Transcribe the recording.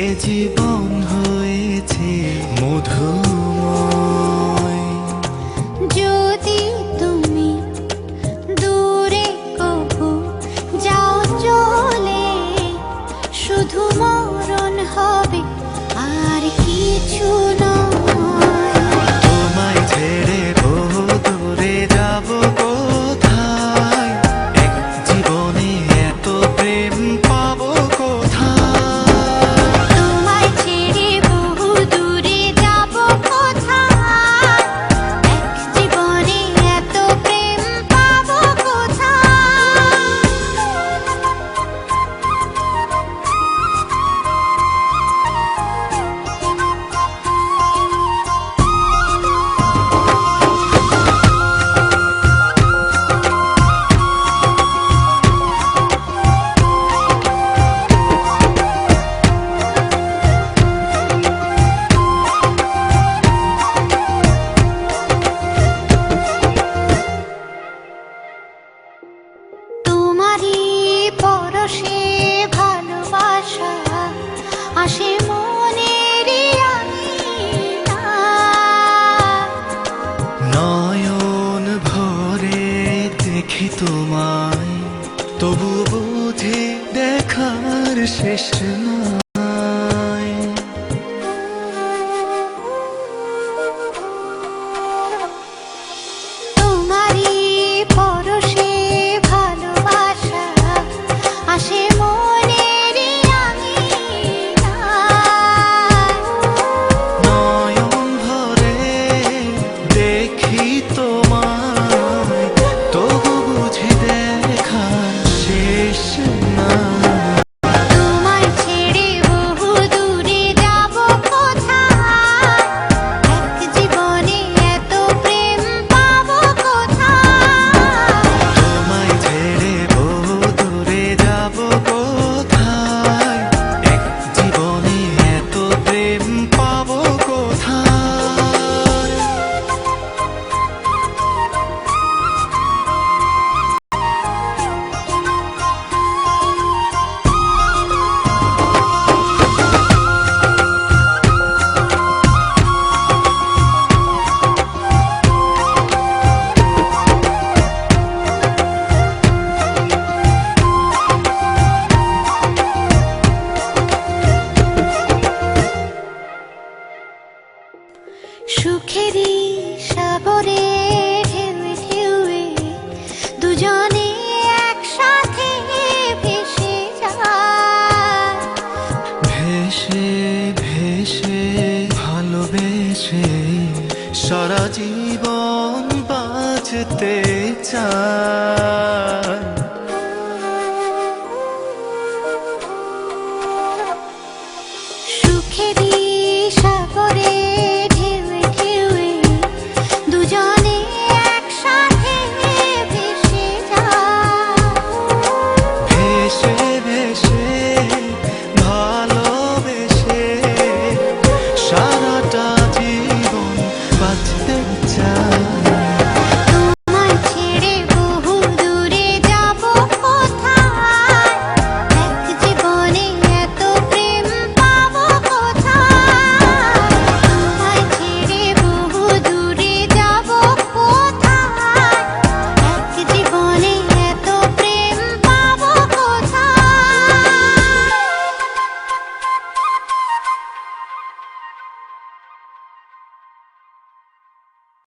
এ জীবন হয়েছে মধুময়। যদি তুমি দূরে কভু যাও চলে, শুধু মরণ হবে আর কিছু নয়। তোমায় ছেড়ে বহু দূরে যাব কোথায়, এক জীবনে এত প্রেম পাবো কোথায়। তোমায় ছেড়ে বহু দূরে যাব কোথায়, এক জীবনে এত প্রেম পাবো কোথায়। তোমারই পরশে ভালোবাসা আসে মনের নয়ন ভরে দেখি তোমায়, তবু বুঝি দেখার শেষ নাই। তোমারই পরশে ভালোবাসা আসে মনের নয়ন ভরে দেখি তোমায়, তবু বুঝি দেখার শেষ নাই। তোমায় ছেড়ে বহু দূরে যাব কোথায়, এক জীবনে এত প্রেম পাবো কোথায়। তোমায় ছেড়ে বহু দূরে যাব কোথায়, এক জীবনে এত প্রেম পাবো কোথায়। সুখেরই সাগরে ঢেউয়ে ঢেউয়ে দুজনে একসাথে ভেসে যায়। ভেসে ভেসে ভালোবেসে সারা জীবন বাঁচতে চায়। সুখেরই